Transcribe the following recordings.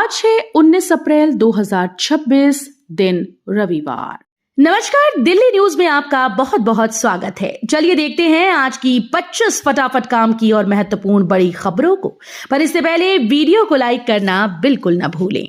आज है 19 अप्रैल 2026, दिन रविवार। नमस्कार, दिल्ली न्यूज में आपका बहुत बहुत स्वागत है। चलिए देखते हैं आज की 25 फटाफट काम की और महत्वपूर्ण बड़ी खबरों को। पर इससे पहले वीडियो को लाइक करना बिल्कुल न भूलें।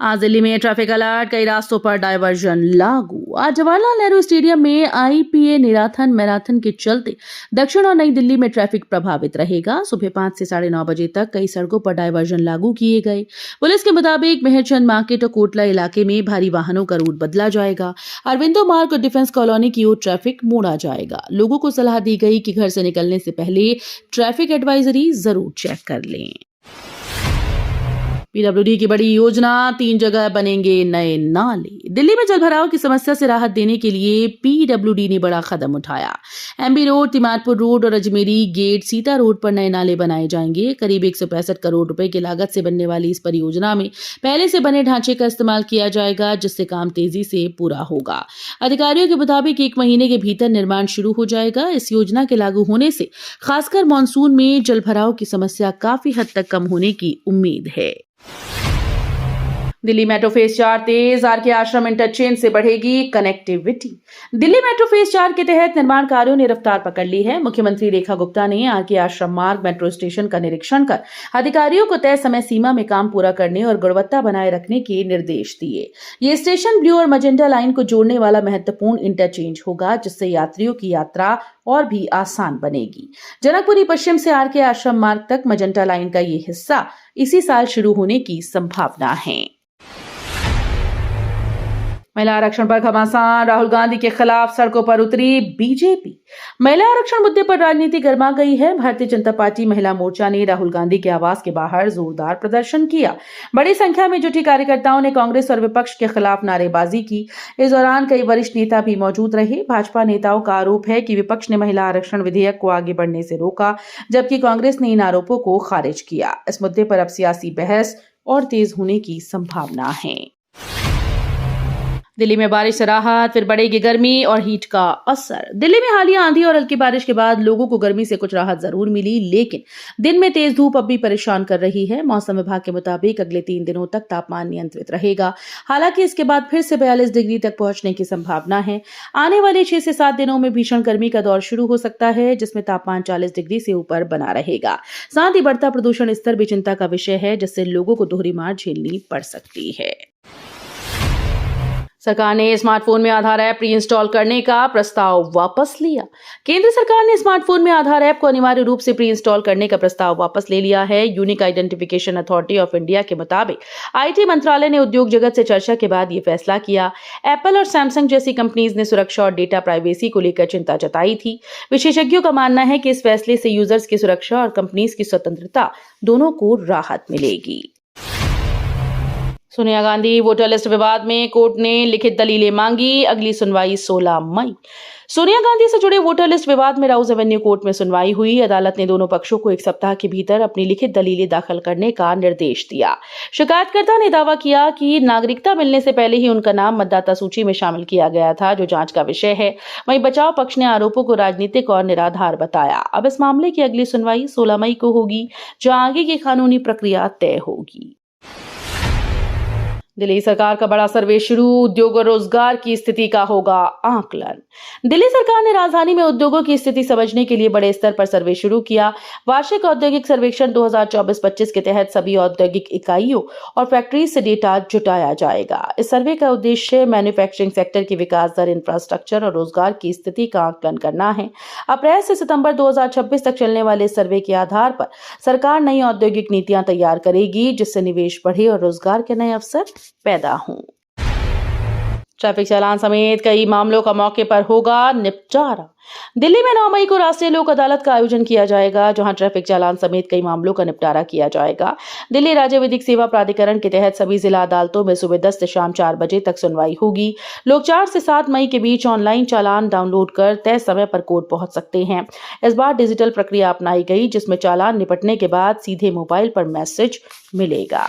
आज दिल्ली में ट्रैफिक अलर्ट, कई रास्तों पर डायवर्जन लागू। आज जवाहरलाल नेहरू स्टेडियम में IPA मैराथन के चलते दक्षिण और नई दिल्ली में ट्रैफिक प्रभावित रहेगा। सुबह 5 से 9:30 बजे तक कई सड़कों पर डायवर्जन लागू किए गए। पुलिस के मुताबिक मेहरचंद मार्केट और कोटला इलाके में भारी वाहनों का रूट बदला जाएगा। अरविंदो मार्ग और डिफेंस कॉलोनी की ओर ट्रैफिक मोड़ा जाएगा। लोगों को सलाह दी गई कि घर से निकलने से पहले ट्रैफिक एडवाइजरी जरूर चेक कर लें। PWD की बड़ी योजना, 3 जगह बनेंगे नए नाले। दिल्ली में जलभराव की समस्या से राहत देने के लिए PWD ने बड़ा कदम उठाया। MB रोड, तिमारपुर रोड और अजमेरी गेट सीता रोड पर नए नाले बनाए जाएंगे। करीब 165 करोड़ रुपए की लागत से बनने वाली इस परियोजना में पहले से बने ढांचे का इस्तेमाल किया जाएगा, जिससे काम तेजी से पूरा होगा। अधिकारियों के मुताबिक 1 महीने के भीतर निर्माण शुरू हो जाएगा। इस योजना के लागू होने से खासकर मानसून में जलभराव की समस्या काफी हद तक कम होने की उम्मीद है। दिल्ली मेट्रो फेज 4 तेज, RK आश्रम इंटरचेंज से बढ़ेगी कनेक्टिविटी। दिल्ली मेट्रो फेज 4 के तहत निर्माण कार्यों ने रफ्तार पकड़ ली है। मुख्यमंत्री रेखा गुप्ता ने RK आश्रम मार्ग मेट्रो स्टेशन का निरीक्षण कर अधिकारियों को तय समय सीमा में काम पूरा करने और गुणवत्ता बनाए रखने के निर्देश दिए। ये स्टेशन ब्लू और मजेंटा लाइन को जोड़ने वाला महत्वपूर्ण इंटरचेंज होगा, जिससे यात्रियों की यात्रा और भी आसान बनेगी। जनकपुरी पश्चिम से RK आश्रम मार्ग तक मजेंटा लाइन का ये हिस्सा इसी साल शुरू होने की संभावना है। महिला आरक्षण पर घमासान, राहुल गांधी के खिलाफ सड़कों पर उतरी बीजेपी। महिला आरक्षण मुद्दे पर राजनीति गर्मा गई है। भारतीय जनता पार्टी महिला मोर्चा ने राहुल गांधी के आवास के बाहर जोरदार प्रदर्शन किया। बड़ी संख्या में जुटी कार्यकर्ताओं ने कांग्रेस और विपक्ष के खिलाफ नारेबाजी की। इस दौरान कई वरिष्ठ नेता भी मौजूद रहे। भाजपा नेताओं का आरोप है कि विपक्ष ने महिला आरक्षण विधेयक को आगे बढ़ने से रोका, जबकि कांग्रेस ने इन आरोपों को खारिज किया। इस मुद्दे पर अब सियासी बहस और तेज होने की संभावना है। दिल्ली में बारिश से राहत, फिर बढ़ेगी गर्मी और हीट का असर। दिल्ली में हालिया आंधी और हल्की बारिश के बाद लोगों को गर्मी से कुछ राहत जरूर मिली, लेकिन दिन में तेज धूप अब भी परेशान कर रही है। मौसम विभाग के मुताबिक अगले 3 दिनों तक तापमान नियंत्रित रहेगा। हालांकि इसके बाद फिर से 42 डिग्री तक पहुंचने की संभावना है। आने वाले 6 से 7 दिनों में भीषण गर्मी का दौर शुरू हो सकता है, जिसमें तापमान 40 डिग्री से ऊपर बना रहेगा। साथ ही बढ़ता प्रदूषण स्तर भी चिंता का विषय है, जिससे लोगों को दोहरी मार झेलनी पड़ सकती है। सरकार ने स्मार्टफोन में आधार ऐप प्री इंस्टॉल करने का प्रस्ताव वापस लिया। केंद्र सरकार ने स्मार्टफोन में आधार ऐप को अनिवार्य रूप से प्री इंस्टॉल करने का प्रस्ताव वापस ले लिया है। Unique identification authority of India के मुताबिक IT मंत्रालय ने उद्योग जगत से चर्चा के बाद ये फैसला किया। एप्पल और सैमसंग जैसी कंपनीज ने सुरक्षा और डेटा प्राइवेसी को लेकर चिंता जताई थी। विशेषज्ञों का मानना है कि इस फैसले से यूजर्स की सुरक्षा और कंपनीज की स्वतंत्रता दोनों को राहत मिलेगी। सोनिया गांधी वोटर लिस्ट विवाद में कोर्ट ने लिखित दलीलें मांगी, अगली सुनवाई 16 मई। सोनिया गांधी से जुड़े वोटर लिस्ट विवाद में राउज एवेन्यू कोर्ट में सुनवाई हुई। अदालत ने दोनों पक्षों को 1 सप्ताह के भीतर अपनी लिखित दलीलें दाखिल करने का निर्देश दिया। शिकायतकर्ता ने दावा किया कि नागरिकता मिलने से पहले ही उनका नाम मतदाता सूची में शामिल किया गया था, जो जांच का विषय है। वहीं बचाव पक्ष ने आरोपों को राजनीतिक और निराधार बताया। अब इस मामले की अगली सुनवाई 16 मई को होगी, जहां आगे की कानूनी प्रक्रिया तय होगी। दिल्ली सरकार का बड़ा सर्वे शुरू, उद्योग और रोजगार की स्थिति का होगा आकलन। दिल्ली सरकार ने राजधानी में उद्योगों की स्थिति समझने के लिए बड़े स्तर पर सर्वे शुरू किया। वार्षिक औद्योगिक सर्वेक्षण 2024-25 के तहत सभी औद्योगिक इकाइयों और फैक्ट्री से डेटा जुटाया जाएगा। इस सर्वे का उद्देश्य मैन्युफैक्चरिंग सेक्टर की विकास दर, इंफ्रास्ट्रक्चर और रोजगार की स्थिति का आकलन करना है। अप्रैल से सितंबर 2026 तक चलने वाले सर्वे के आधार पर सरकार नई औद्योगिक नीतियां तैयार करेगी, जिससे निवेश बढ़े और रोजगार के नए अवसर पैदा हों। ट्रैफिक चालान समेत कई मामलों का मौके पर होगा निपटारा। दिल्ली में 9 मई को राष्ट्रीय लोक अदालत का आयोजन किया जाएगा, जहां ट्रैफिक चालान समेत कई मामलों का निपटारा किया जाएगा। दिल्ली राज्य विधिक सेवा प्राधिकरण के तहत सभी जिला अदालतों में सुबह 10 से शाम 4 बजे तक सुनवाई होगी। लोग 4 से 7 मई के बीच ऑनलाइन चालान डाउनलोड कर तय समय पर कोर्ट पहुंच सकते हैं। इस बार डिजिटल प्रक्रिया अपनाई गई, जिसमें चालान निपटने के बाद सीधे मोबाइल पर मैसेज मिलेगा।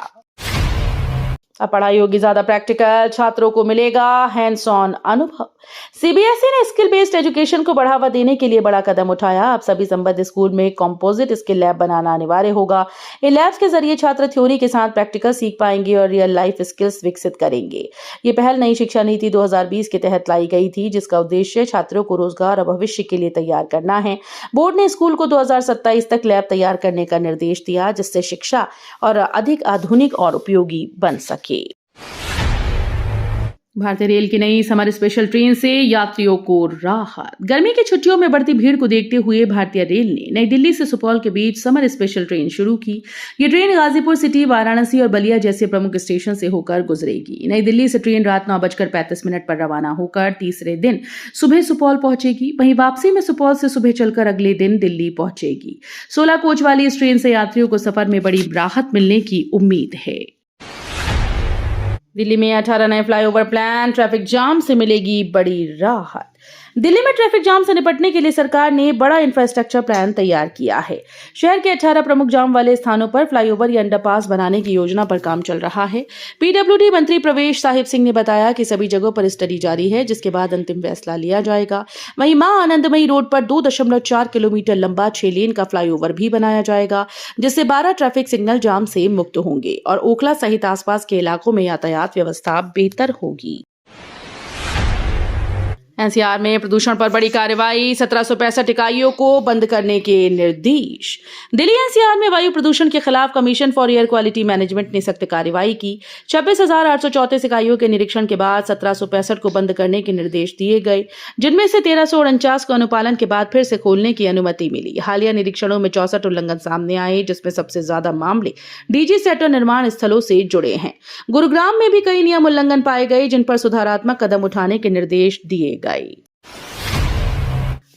अब पढ़ाई होगी ज्यादा प्रैक्टिकल, छात्रों को मिलेगा हैंड्स ऑन अनुभव। सीबीएसई ने स्किल बेस्ड एजुकेशन को बढ़ावा देने के लिए बड़ा कदम उठाया। अब सभी संबद्ध स्कूल में कंपोजिट स्किल लैब बनाना अनिवार्य होगा। इन लैब्स के जरिए छात्र थ्योरी के साथ प्रैक्टिकल सीख पाएंगे और रियल लाइफ स्किल्स विकसित करेंगे। ये पहल नई शिक्षा नीति 2020 के तहत लाई गई थी, जिसका उद्देश्य छात्रों को रोजगार और भविष्य के लिए तैयार करना है। बोर्ड ने स्कूल को 2027 तक लैब तैयार करने का निर्देश दिया, जिससे शिक्षा और अधिक आधुनिक और उपयोगी बन सके। भारतीय रेल की नई समर स्पेशल ट्रेन से यात्रियों को राहत। गर्मी की छुट्टियों में बढ़ती भीड़ को देखते हुए भारतीय रेल ने नई दिल्ली से सुपौल के बीच समर स्पेशल ट्रेन शुरू की। ये ट्रेन गाजीपुर सिटी, वाराणसी और बलिया जैसे प्रमुख स्टेशन से होकर गुजरेगी। नई दिल्ली से ट्रेन रात 9:35 पर रवाना होकर तीसरे दिन सुबह सुपौल पहुंचेगी। वहीं वापसी में सुपौल से सुबह चलकर अगले दिन दिल्ली पहुंचेगी। 16 कोच वाली इस ट्रेन से यात्रियों को सफर में बड़ी राहत मिलने की उम्मीद है। दिल्ली में 18 नए फ्लाईओवर प्लान, ट्रैफिक जाम से मिलेगी बड़ी राहत। दिल्ली में ट्रैफिक जाम से निपटने के लिए सरकार ने बड़ा इंफ्रास्ट्रक्चर प्लान तैयार किया है। शहर के 18 प्रमुख जाम वाले स्थानों पर फ्लाईओवर या अंडरपास बनाने की योजना पर काम चल रहा है। पीडब्ल्यूडी मंत्री प्रवेश साहिब सिंह ने बताया कि सभी जगहों पर स्टडी जारी है, जिसके बाद अंतिम फैसला लिया जाएगा। वहीं मां आनंदमयी रोड पर 2.4 किलोमीटर लंबा 6 लेन का फ्लाईओवर भी बनाया जाएगा, जिससे 12 ट्रैफिक सिग्नल जाम से मुक्त होंगे और ओखला सहित आसपास के इलाकों में यातायात व्यवस्था बेहतर होगी। एनसीआर में प्रदूषण पर बड़ी कार्रवाई, 1765 इकाइयों को बंद करने के निर्देश। दिल्ली एनसीआर में वायु प्रदूषण के खिलाफ commission for air quality management ने सख्त कार्रवाई की। 26,834 इकाइयों के निरीक्षण के बाद 1765 को बंद करने के निर्देश दिए गए, जिनमें से 1349 को अनुपालन के बाद फिर से खोलने की अनुमति मिली। हालिया निरीक्षणों में 64 उल्लंघन सामने आए, जिसमें सबसे ज्यादा मामले डीजी सेक्टर निर्माण स्थलों से जुड़े हैं। गुरुग्राम में भी कई नियम उल्लंघन पाए गए, जिन पर सुधारात्मक कदम उठाने के निर्देश दिए गए।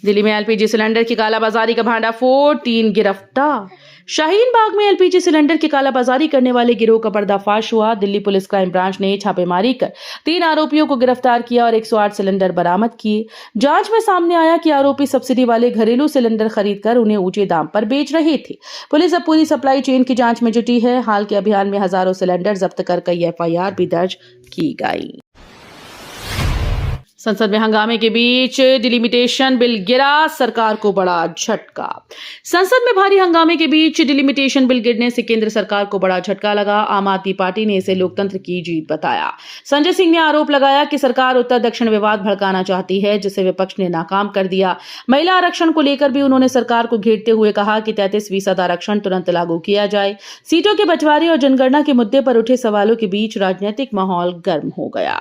दिल्ली में एलपीजी सिलेंडर की कालाबाजारी का भांडाफोड़, 3 गिरफ्तार। शाहीन बाग में एलपीजी सिलेंडर की कालाबाजारी करने वाले गिरोह का पर्दाफाश हुआ। दिल्ली पुलिस क्राइम ब्रांच ने छापेमारी कर 3 आरोपियों को गिरफ्तार किया और 108 सिलेंडर बरामद किए। जांच में सामने आया कि आरोपी सब्सिडी वाले घरेलू सिलेंडर खरीदकर उन्हें ऊंचे दाम पर बेच रहे थे। पुलिस अब पूरी सप्लाई चेन की जांच में जुटी है। हाल के अभियान में हजारों सिलेंडर जब्त कर कई एफआईआर भी दर्ज की गई। संसद में हंगामे के बीच डिलिमिटेशन बिल गिरा, सरकार को बड़ा झटका। संसद में भारी हंगामे के बीच डिलिमिटेशन बिल गिरने से केंद्र सरकार को बड़ा झटका लगा। आम आदमी पार्टी ने इसे लोकतंत्र की जीत बताया। संजय सिंह ने आरोप लगाया कि सरकार उत्तर दक्षिण विवाद भड़काना चाहती है, जिसे विपक्ष ने नाकाम कर दिया। महिला आरक्षण को लेकर भी उन्होंने सरकार को घेरते हुए कहा कि 33% आरक्षण तुरंत लागू किया जाए। सीटों के बंटवारे और जनगणना के मुद्दे पर उठे सवालों के बीच राजनीतिक माहौल गर्म हो गया।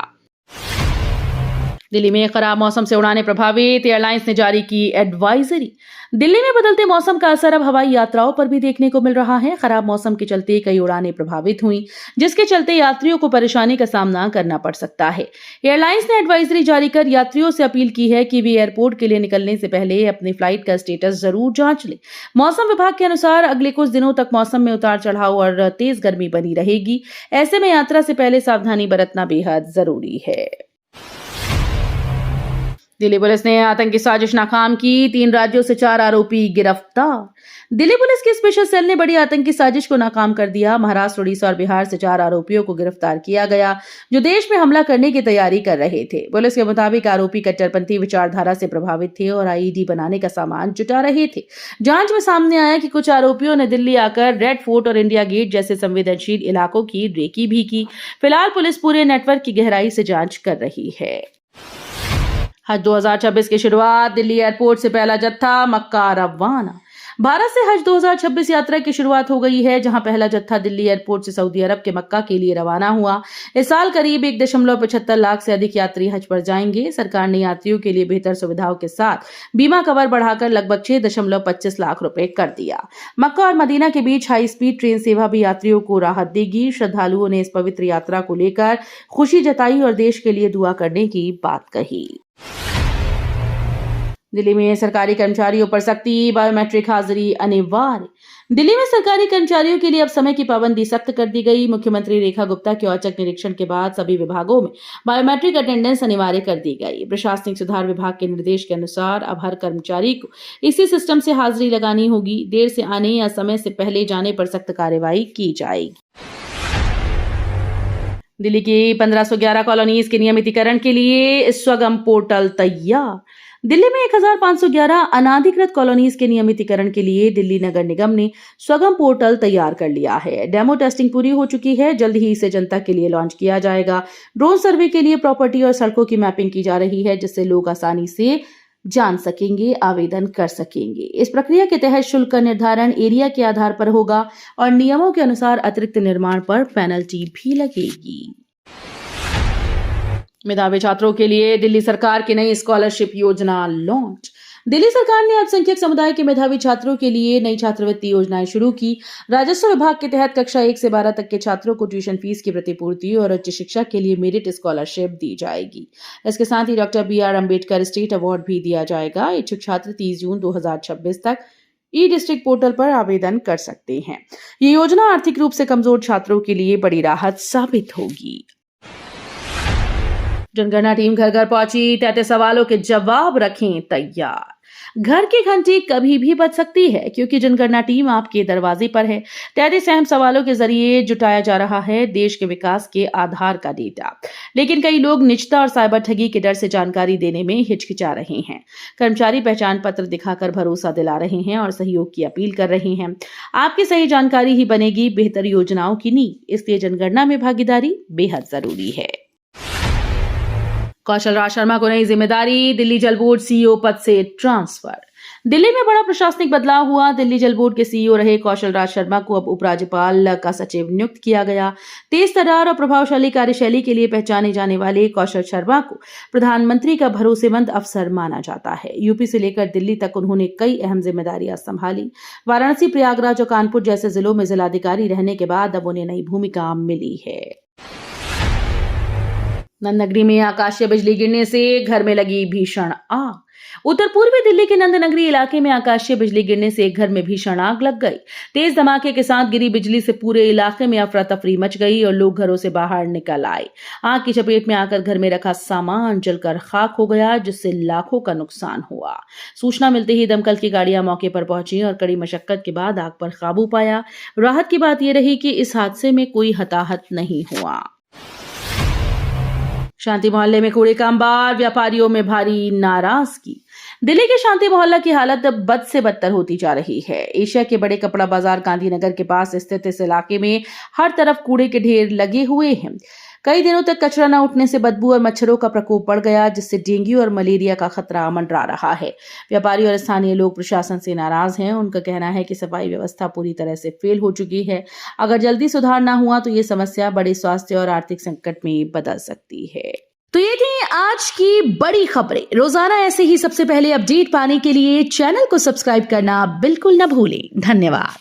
दिल्ली में खराब मौसम से उड़ानें प्रभावित, एयरलाइंस ने जारी की एडवाइजरी। दिल्ली में बदलते मौसम का असर अब हवाई यात्राओं पर भी देखने को मिल रहा है। खराब मौसम के चलते कई उड़ानें प्रभावित हुई, जिसके चलते यात्रियों को परेशानी का सामना करना पड़ सकता है। एयरलाइंस ने एडवाइजरी जारी कर यात्रियों से अपील की है कि वे एयरपोर्ट के लिए निकलने से पहले अपनी फ्लाइट का स्टेटस जरूर जांच लें। मौसम विभाग के अनुसार अगले कुछ दिनों तक मौसम में उतार चढ़ाव और तेज गर्मी बनी रहेगी। ऐसे में यात्रा से पहले सावधानी बरतना बेहद जरूरी है। दिल्ली पुलिस ने आतंकी साजिश नाकाम की, 3 राज्यों से 4 आरोपी गिरफ्तार। दिल्ली पुलिस की स्पेशल सेल ने बड़ी आतंकी साजिश को नाकाम कर दिया। महाराष्ट्र, उड़ीसा और बिहार से 4 आरोपियों को गिरफ्तार किया गया, जो देश में हमला करने की तैयारी कर रहे थे। पुलिस के मुताबिक आरोपी कट्टरपंथी विचारधारा से प्रभावित थे और आईईडी बनाने का सामान जुटा रहे थे। जांच में सामने आया कि कुछ आरोपियों ने दिल्ली आकर रेड फोर्ट और इंडिया गेट जैसे संवेदनशील इलाकों की रेकी भी की। फिलहाल पुलिस पूरे नेटवर्क की गहराई से जांच कर रही है। हज 2026 की शुरुआत, दिल्ली एयरपोर्ट से पहला जत्था मक्का रवाना। भारत से हज 2026 यात्रा की शुरुआत हो गई है, जहां पहला जत्था दिल्ली एयरपोर्ट से सऊदी अरब के मक्का के लिए रवाना हुआ। इस साल करीब 1.75 लाख से अधिक यात्री हज पर जाएंगे। सरकार ने यात्रियों के लिए बेहतर सुविधाओं के साथ बीमा कवर बढ़ाकर लगभग 6.25 लाख रुपए कर दिया। मक्का और मदीना के बीच हाई स्पीड ट्रेन सेवा भी यात्रियों को राहत देगी। श्रद्धालुओं ने इस पवित्र यात्रा को लेकर खुशी जताई और देश के लिए दुआ करने की बात कही। दिल्ली में सरकारी कर्मचारियों पर सख्ती, बायोमेट्रिक हाजिरी अनिवार्य। दिल्ली में सरकारी कर्मचारियों के लिए अब समय की पाबंदी सख्त कर दी गई। मुख्यमंत्री रेखा गुप्ता के औचक निरीक्षण के बाद सभी विभागों में बायोमेट्रिक अटेंडेंस अनिवार्य कर दी गई। प्रशासनिक सुधार विभाग के निर्देश के अनुसार अब हर कर्मचारी को इसी सिस्टम से हाजिरी लगानी होगी। देर से आने या समय से पहले जाने पर सख्त कार्रवाई की जाएगी। दिल्ली की 1511 कॉलोनीज के नियमितीकरण के लिए स्वगम पोर्टल तैयार। दिल्ली में 1511 अनाधिकृत कॉलोनीज के नियमितीकरण के लिए दिल्ली नगर निगम ने स्वगम पोर्टल तैयार कर लिया है। डेमो टेस्टिंग पूरी हो चुकी है, जल्द ही इसे जनता के लिए लॉन्च किया जाएगा। ड्रोन सर्वे के लिए प्रॉपर्टी और सड़कों की मैपिंग की जा रही है, जिससे लोग आसानी से जान सकेंगे, आवेदन कर सकेंगे। इस प्रक्रिया के तहत शुल्क का निर्धारण एरिया के आधार पर होगा और नियमों के अनुसार अतिरिक्त निर्माण पर पेनल्टी भी लगेगी। मेधावी छात्रों के लिए दिल्ली सरकार की नई स्कॉलरशिप योजना लॉन्च। दिल्ली सरकार ने अल्पसंख्यक समुदाय के मेधावी छात्रों के लिए नई छात्रवृत्ति योजनाएं शुरू की। राजस्व विभाग के तहत कक्षा 1 से 12 तक के छात्रों को ट्यूशन फीस की प्रतिपूर्ति और उच्च शिक्षा के लिए मेरिट स्कॉलरशिप दी जाएगी। इसके साथ ही doctor BR Ambedkar state award भी दिया जाएगा। इच्छुक छात्र 30 जून 2026 तक ई-डिस्ट्रिक्ट पोर्टल पर आवेदन कर सकते हैं। ये योजना आर्थिक रूप से कमजोर छात्रों के लिए बड़ी राहत साबित होगी। जनगणना टीम घर घर पहुंची, 33 सवालों के जवाब रखें तैयार। घर की घंटी कभी भी बज सकती है, क्योंकि जनगणना टीम आपके दरवाजे पर है। 33 अहम सवालों के जरिए जुटाया जा रहा है देश के विकास के आधार का डेटा। लेकिन कई लोग निजता और साइबर ठगी के डर से जानकारी देने में हिचकिचा रहे हैं। कर्मचारी पहचान पत्र दिखाकर भरोसा दिला रहे हैं और सहयोग की अपील कर रहे हैं। आपकी सही जानकारी ही बनेगी बेहतर योजनाओं की नींव, इसलिए जनगणना में भागीदारी बेहद जरूरी है। कौशल राज शर्मा को नई जिम्मेदारी, दिल्ली जल बोर्ड CEO पद से ट्रांसफर। दिल्ली में बड़ा प्रशासनिक बदलाव हुआ। दिल्ली जल बोर्ड के CEO रहे कौशल राज शर्मा को अब उपराज्यपाल का सचिव नियुक्त किया गया। तेज तर्रार और प्रभावशाली कार्यशैली के लिए पहचाने जाने वाले कौशल शर्मा को प्रधानमंत्री का भरोसेमंद अफसर माना जाता है। यूपी से लेकर दिल्ली तक उन्होंने कई अहम जिम्मेदारियां संभाली। वाराणसी, प्रयागराज और कानपुर जैसे जिलों में जिलाधिकारी रहने के बाद अब उन्हें नई भूमिका मिली है। नंदनगरी में आकाशीय बिजली गिरने से घर में लगी भीषण आग। उत्तर पूर्वी दिल्ली के नंदनगरी इलाके में आकाशीय बिजली गिरने से एक घर में भीषण आग लग गई। तेज धमाके के साथ गिरी बिजली से पूरे इलाके में अफरा तफरी मच गई और लोग घरों से बाहर निकल आए। आग की चपेट में आकर घर में रखा सामान जलकर खाक हो गया, जिससे लाखों का नुकसान हुआ। सूचना मिलते ही दमकल की गाड़ियां मौके पर पहुंची और कड़ी मशक्कत के बाद आग पर काबू पाया। राहत की बात यह रही कि इस हादसे में कोई हताहत नहीं हुआ। शांति मोहल्ले में कूड़े का अंबार, व्यापारियों में भारी नाराजगी। दिल्ली के शांति मोहल्ला की हालत बद से बदतर होती जा रही है। एशिया के बड़े कपड़ा बाजार गांधीनगर के पास स्थित इस इलाके में हर तरफ कूड़े के ढेर लगे हुए हैं। कई दिनों तक कचरा न उठने से बदबू और मच्छरों का प्रकोप बढ़ गया, जिससे डेंगू और मलेरिया का खतरा मंडरा रहा है। व्यापारी और स्थानीय लोग प्रशासन से नाराज हैं। उनका कहना है कि सफाई व्यवस्था पूरी तरह से फेल हो चुकी है। अगर जल्दी सुधार न हुआ तो ये समस्या बड़े स्वास्थ्य और आर्थिक संकट में बदल सकती है। तो ये थी आज की बड़ी खबरें। रोजाना ऐसे ही सबसे पहले अपडेट पाने के लिए चैनल को सब्सक्राइब करना बिल्कुल न भूलें। धन्यवाद।